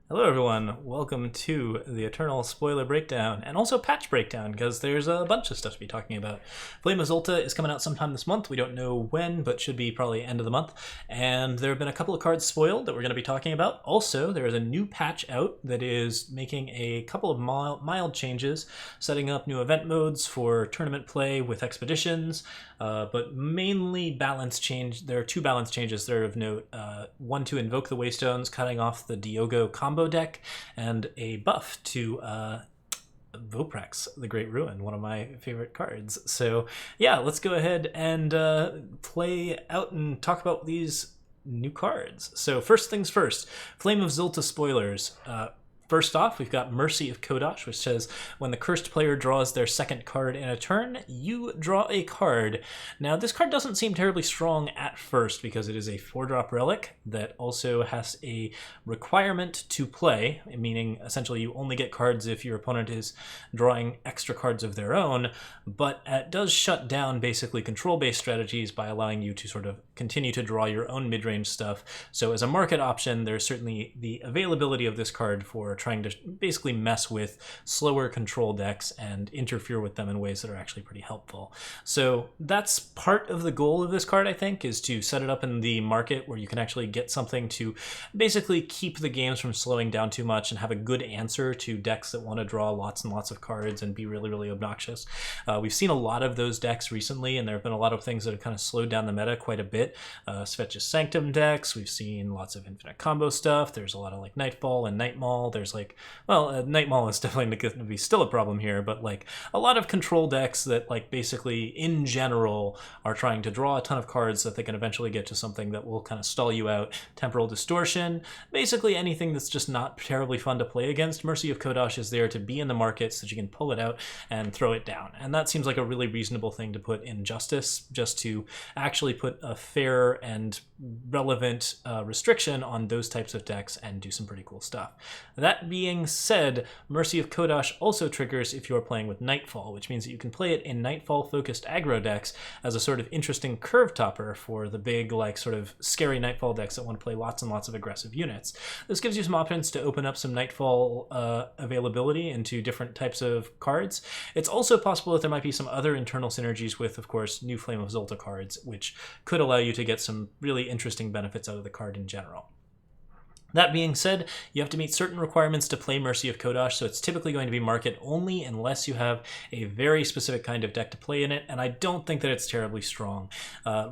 Hello everyone, welcome to the Eternal Spoiler Breakdown, and also Patch Breakdown, because there's a bunch of stuff to be talking about. Flame of Zolta is coming out sometime this month, we don't know when, but should be probably end of the month, and there have been a couple of cards spoiled that we're going to be talking about. Also, there is a new patch out that is making a couple of mild changes, setting up new event modes for tournament play with expeditions, but mainly balance change. There are two balance changes that are of note. One to Invoke the Way Stones, cutting off the Diogo combo deck, and a buff to Voprex, the Great Ruin, one of my favorite cards. So yeah, let's go ahead and play out and talk about these new cards. So first things first, Flame of Zolta spoilers. First off, we've got Mercy of Kadosh, which says, when the cursed player draws their second card in a turn, you draw a card. Now, this card doesn't seem terribly strong at first because it is a 4-drop relic that also has a requirement to play, meaning essentially you only get cards if your opponent is drawing extra cards of their own, but it does shut down basically control-based strategies by allowing you to sort of continue to draw your own mid-range stuff. So as a market option, there's certainly the availability of this card for trying to basically mess with slower control decks and interfere with them in ways that are actually pretty helpful. So that's part of the goal of this card, I think, is to set it up in the market where you can actually get something to basically keep the games from slowing down too much and have a good answer to decks that want to draw lots and lots of cards and be really, really obnoxious. We've seen a lot of those decks recently, and there have been a lot of things that have kind of slowed down the meta quite a bit. Svetch's Sanctum decks, we've seen lots of infinite combo stuff. There's a lot of like Nightfall and Nightmaul. There's Nightmaul is definitely going to be still a problem here, but like a lot of control decks that like basically in general are trying to draw a ton of cards so that they can eventually get to something that will kind of stall you out. Temporal Distortion, basically anything that's just not terribly fun to play against. Mercy of Kadosh is there to be in the market so that you can pull it out and throw it down. And that seems like a really reasonable thing to put in Justice, just to actually put a fair and relevant restriction on those types of decks and do some pretty cool stuff. That being said, Mercy of Kadosh also triggers if you're playing with Nightfall, which means that you can play it in Nightfall-focused aggro decks as a sort of interesting curve topper for the big, like, sort of scary Nightfall decks that want to play lots and lots of aggressive units. This gives you some options to open up some Nightfall availability into different types of cards. It's also possible that there might be some other internal synergies with, of course, new Flame of Zolta cards, which could allow you to get some really interesting benefits out of the card in general. That being said, you have to meet certain requirements to play Mercy of Kadosh, so it's typically going to be market only unless you have a very specific kind of deck to play in it, and I don't think that it's terribly strong. I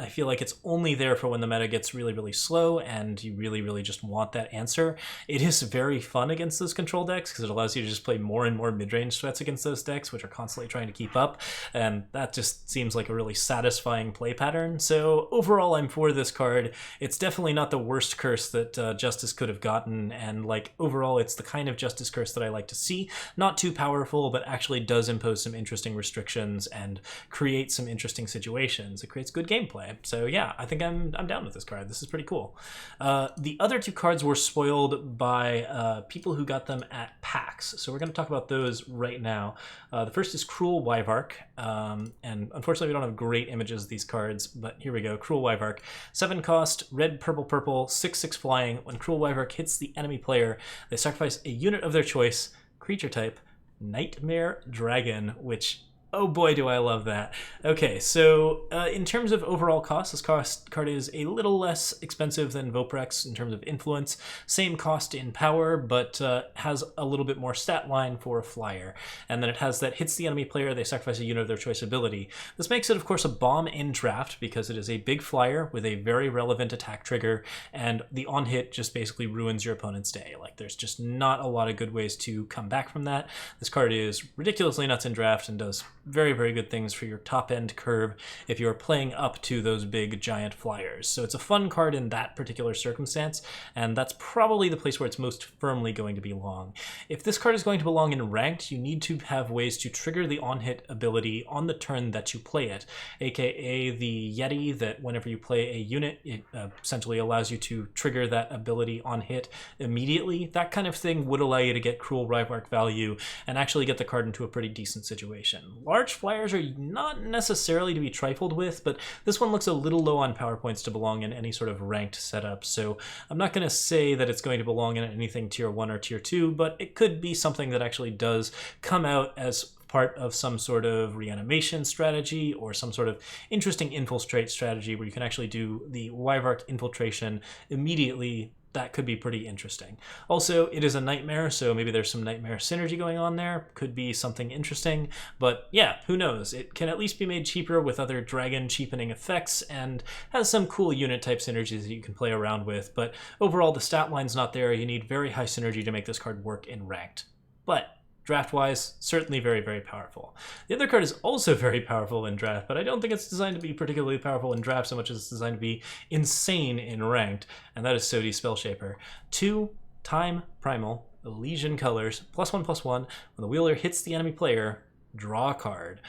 feel like it's only there for when the meta gets really, really slow and you really, really just want that answer. It is very fun against those control decks because it allows you to just play more and more mid-range threats against those decks, which are constantly trying to keep up, and that just seems like a really satisfying play pattern. So overall, I'm for this card. It's definitely not the worst curse that Justice could have gotten, and like overall it's the kind of Justice curse that I like to see. Not too powerful, but actually does impose some interesting restrictions and create some interesting situations. It creates good gameplay. So yeah, I think I'm down with this card. This is pretty cool. The other two cards were spoiled by people who got them at PAX, so we're going to talk about those right now. The first is Cruel Wyvark, and unfortunately we don't have great images of these cards, but here we go. Cruel Wyvark, 7 cost, red, purple, purple, 6/6 flying. When Cruel Wyvark hits the enemy player, they sacrifice a unit of their choice, creature type, Nightmare Dragon, which, oh boy, do I love that. Okay, so in terms of overall cost, this card is a little less expensive than Voprex in terms of influence. Same cost in power, but has a little bit more stat line for a flyer. And then it has that hits the enemy player, they sacrifice a unit of their choice ability. This makes it, of course, a bomb in draft because it is a big flyer with a very relevant attack trigger, and the on-hit just basically ruins your opponent's day. Like, there's just not a lot of good ways to come back from that. This card is ridiculously nuts in draft and does very, very good things for your top end curve if you're playing up to those big giant flyers. So it's a fun card in that particular circumstance, and that's probably the place where it's most firmly going to belong. If this card is going to belong in ranked, you need to have ways to trigger the on-hit ability on the turn that you play it, aka the Yeti, that whenever you play a unit, it essentially allows you to trigger that ability on hit immediately. That kind of thing would allow you to get Cruel Ryvark value and actually get the card into a pretty decent situation. large flyers are not necessarily to be trifled with, but this one looks a little low on power points to belong in any sort of ranked setup, so I'm not going to say that it's going to belong in anything tier 1 or tier 2, but it could be something that actually does come out as part of some sort of reanimation strategy or some sort of interesting infiltrate strategy where you can actually do the Wyvark infiltration immediately. That could be pretty interesting. Also, it is a nightmare, so maybe there's some nightmare synergy going on there. Could be something interesting, but yeah, who knows? It can at least be made cheaper with other dragon cheapening effects and has some cool unit type synergies that you can play around with, but overall the stat line's not there. You need very high synergy to make this card work in ranked. But draft-wise, certainly very, very powerful. The other card is also very powerful in draft, but I don't think it's designed to be particularly powerful in draft so much as it's designed to be insane in ranked, and that is Sodi Spellshaper. 2 time primal, Elysian colors, +1/+1. When the wheeler hits the enemy player, draw a card.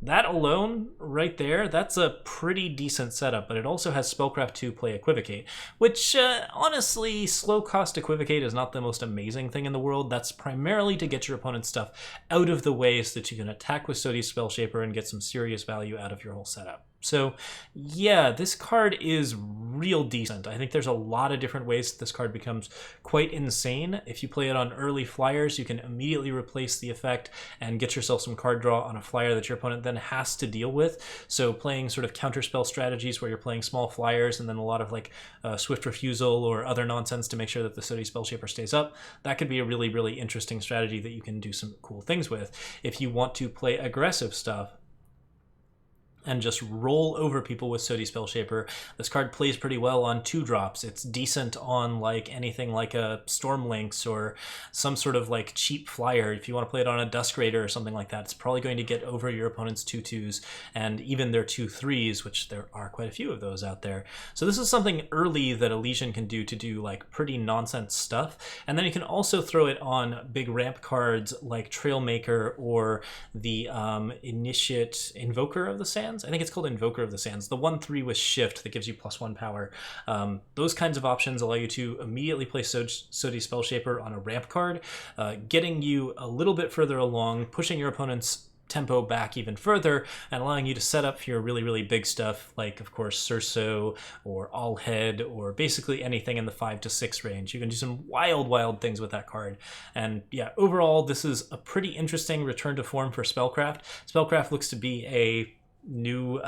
That alone, right there, that's a pretty decent setup, but it also has Spellcraft 2 play Equivocate, which, honestly, slow cost Equivocate is not the most amazing thing in the world. That's primarily to get your opponent's stuff out of the way so that you can attack with Sodi Spellshaper and get some serious value out of your whole setup. So yeah, this card is real decent. I think there's a lot of different ways that this card becomes quite insane. If you play it on early flyers, you can immediately replace the effect and get yourself some card draw on a flyer that your opponent then has to deal with. So playing sort of counterspell strategies where you're playing small flyers and then a lot of like Swift Refusal or other nonsense to make sure that the Sodi Spellshaper stays up, that could be a really, really interesting strategy that you can do some cool things with. If you want to play aggressive stuff, and just roll over people with Sodi Spellshaper, this card plays pretty well on 2-drops. It's decent on like anything like a Stormlinks or some sort of like cheap flyer. If you want to play it on a Dusk Raider or something like that, it's probably going to get over your opponent's 2/2s and even their 2/3s, which there are quite a few of those out there. So this is something early that Elysian can do to do like pretty nonsense stuff. And then you can also throw it on big ramp cards like Trailmaker or the Initiate Invoker of the Sands. I think it's called Invoker of the Sands, the 1/3 with Shift that gives you +1 power. Those kinds of options allow you to immediately play Sodi Spellshaper on a ramp card, getting you a little bit further along, pushing your opponent's tempo back even further, and allowing you to set up for your really, really big stuff, like, of course, Surso or Allhead, or basically anything in the 5 to 6 range. You can do some wild, wild things with that card. And yeah, overall, this is a pretty interesting return to form for Spellcraft. Spellcraft looks to be a new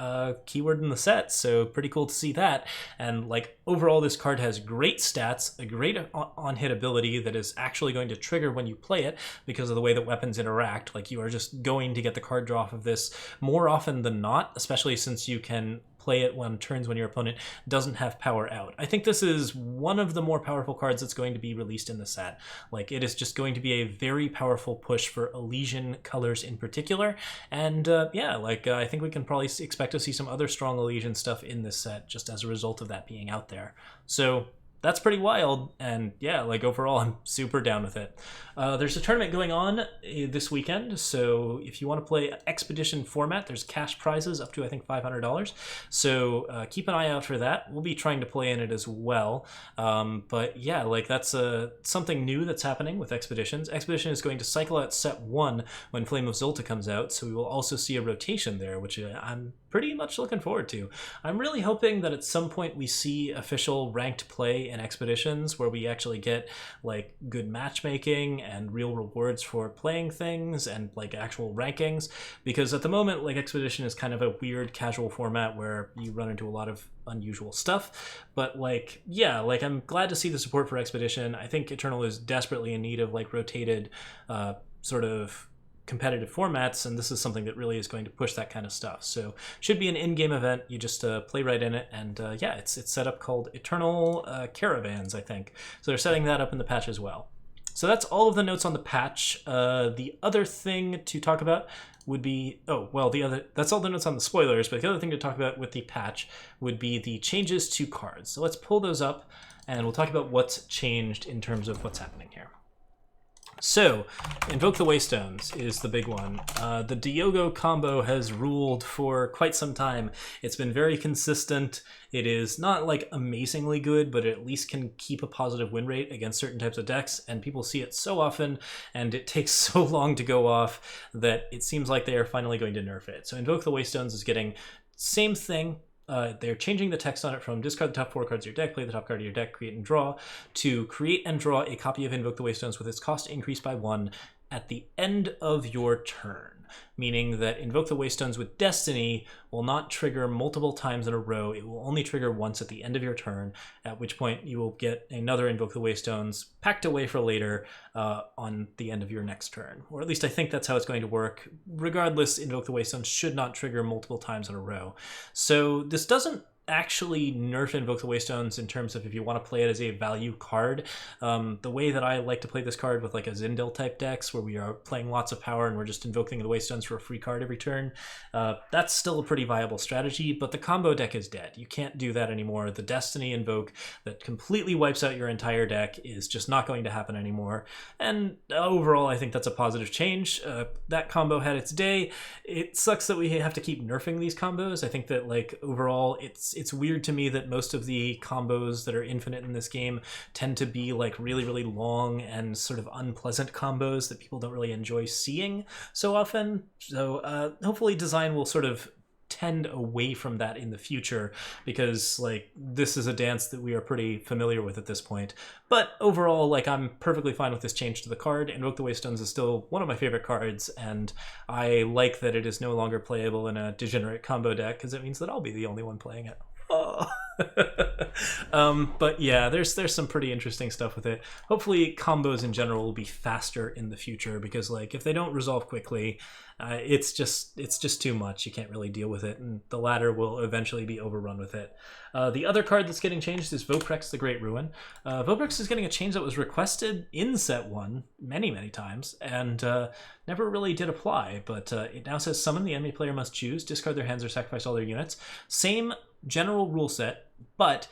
keyword in the set, so pretty cool to see that. And like overall, this card has great stats, a great on-hit ability that is actually going to trigger when you play it because of the way that weapons interact. Like you are just going to get the card draw off of this more often than not, especially since you can play it on turns when your opponent doesn't have power out. I think this is one of the more powerful cards that's going to be released in the set. Like it is just going to be a very powerful push for Elysian colors in particular. And yeah, like I think we can probably expect to see some other strong Elysian stuff in this set just as a result of that being out there. So that's pretty wild, and yeah, like overall, I'm super down with it. There's a tournament going on this weekend, so if you want to play Expedition format, there's cash prizes up to, I think, $500. So keep an eye out for that. We'll be trying to play in it as well. But yeah, like that's something new that's happening with Expeditions. Expedition is going to cycle out set 1 when Flame of Zolta comes out, so we will also see a rotation there, which I'm pretty much looking forward to. I'm really hoping that at some point we see official ranked play in Expeditions where we actually get like good matchmaking and real rewards for playing things and like actual rankings, because at the moment like Expedition is kind of a weird casual format where you run into a lot of unusual stuff. But like yeah, like I'm glad to see the support for Expedition. I think Eternal is desperately in need of like rotated sort of competitive formats, and this is something that really is going to push that kind of stuff. So should be an in-game event. You just play right in it, and yeah, it's set up called Eternal Caravans, I think. So they're setting that up in the patch as well. So that's all of the notes on the patch. The other thing to talk about would be, that's all the notes on the spoilers, but the other thing to talk about with the patch would be the changes to cards. So let's pull those up, and we'll talk about what's changed in terms of what's happening here. So, Invoke the Way Stones is the big one. The Diogo combo has ruled for quite some time. It's been very consistent. It is not like amazingly good, but it at least can keep a positive win rate against certain types of decks, and people see it so often, and it takes so long to go off that it seems like they are finally going to nerf it. So Invoke the Way Stones is getting same thing. They're changing the text on it from discard the top 4 cards of your deck, play the top card of your deck, create and draw, to create and draw a copy of Invoke the Way Stones with its cost increased by 1 at the end of your turn. Meaning that Invoke the Way Stones with Destiny will not trigger multiple times in a row. It will only trigger once at the end of your turn, at which point you will get another Invoke the Way Stones packed away for later on the end of your next turn. Or at least I think that's how it's going to work. Regardless, Invoke the Way Stones should not trigger multiple times in a row. So this doesn't actually nerf Invoke the Way Stones in terms of if you want to play it as a value card. The way that I like to play this card with like a Zindel type decks where we are playing lots of power and we're just invoking the Way Stones for a free card every turn, that's still a pretty viable strategy, but the combo deck is dead. You can't do that anymore. The Destiny Invoke that completely wipes out your entire deck is just not going to happen anymore, and overall I think that's a positive change. That combo had its day. It sucks that we have to keep nerfing these combos. I think that like overall it's weird to me that most of the combos that are infinite in this game tend to be like really, really long and sort of unpleasant combos that people don't really enjoy seeing so often. So hopefully design will sort of tend away from that in the future, because like this is a dance that we are pretty familiar with at this point. But overall, like I'm perfectly fine with this change to the card. Invoke the Way Stones is still one of my favorite cards, and I like that it is no longer playable in a degenerate combo deck, because it means that I'll be the only one playing it. Oh. But yeah, there's some pretty interesting stuff with it. Hopefully combos in general will be faster in the future, because like if they don't resolve quickly, it's just too much. You can't really deal with it, and the ladder will eventually be overrun with it. The other card that's getting changed is Voprex the Great Ruin. Voprex is getting a change that was requested in set 1 many times, and never really did apply, but it now says summon the enemy player must choose, discard their hands or sacrifice all their units. Same general rule set, but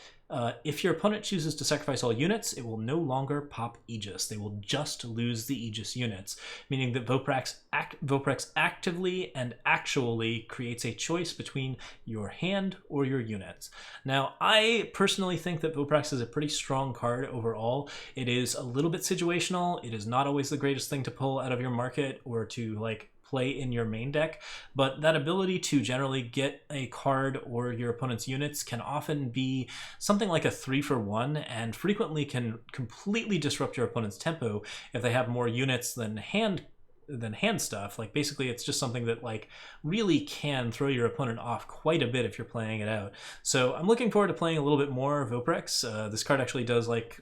if your opponent chooses to sacrifice all units, it will no longer pop Aegis. They will just lose the Aegis units, meaning that Voprex actively and actually creates a choice between your hand or your units. Now, I personally think that Voprex is a pretty strong card overall. It is a little bit situational. It is not always the greatest thing to pull out of your market or to like play in your main deck, but that ability to generally get a card or your opponent's units can often be something like a 3-for-1, and frequently can completely disrupt your opponent's tempo if they have more units than hand stuff. Like basically it's just something that like really can throw your opponent off quite a bit if you're playing it out. So I'm looking forward to playing a little bit more Voprex. This card actually does like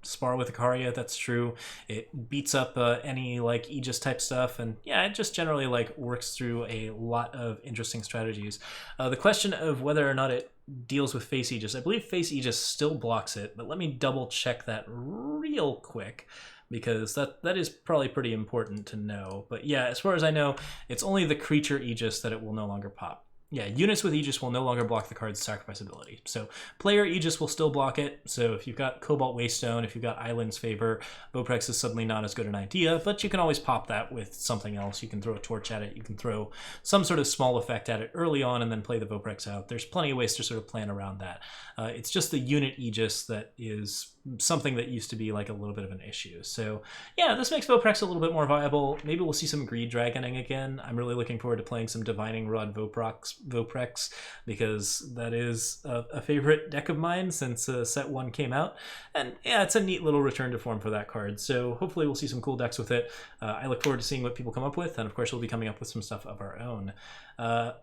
spar with Ikaria, that's true. It beats up any like Aegis type stuff, and yeah, it just generally like works through a lot of interesting strategies. The question of whether or not it deals with face Aegis, I believe face Aegis still blocks it, but let me double check that real quick, because that is probably pretty important to know. But yeah, as far as I know, it's only the creature Aegis that it will no longer pop. Yeah, units with Aegis will no longer block the card's sacrifice ability. So player Aegis will still block it. So if you've got Cobalt Waystone, if you've got Island's Favor, Voprex is suddenly not as good an idea, but you can always pop that with something else. You can throw a torch at it. You can throw some sort of small effect at it early on and then play the Voprex out. There's plenty of ways to sort of plan around that. It's just the unit Aegis that is something that used to be like a little bit of an issue. So yeah, this makes Voprex a little bit more viable. Maybe we'll see some Greed Dragoning again. I'm really looking forward to playing some Divining Rod Voprex, because that is a favorite deck of mine since set 1 came out. And yeah, it's a neat little return to form for that card. So hopefully we'll see some cool decks with it. I look forward to seeing what people come up with, and of course we'll be coming up with some stuff of our own.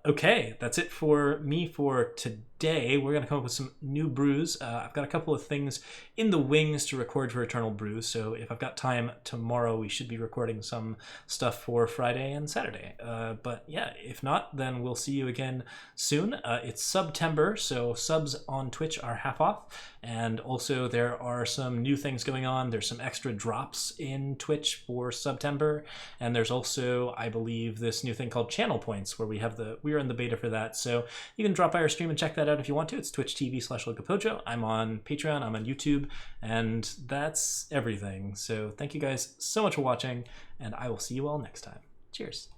Okay, that's it for me for today. We're going to come up with some new brews. I've got a couple of things in the wings to record for Eternal Brew, so if I've got time tomorrow, we should be recording some stuff for Friday and Saturday. But yeah, if not, then we'll see you again soon. It's September, so subs on Twitch are half off, and also there are some new things going on. There's some extra drops in Twitch for September, and there's also, I believe, this new thing called Channel Points, where we are in the beta for that, so you can drop by our stream and check that that out if you want to. It's Twitch TV/LocaPojo. I'm on Patreon, I'm on YouTube, and that's everything. So thank you guys so much for watching, and I will see you all next time. Cheers.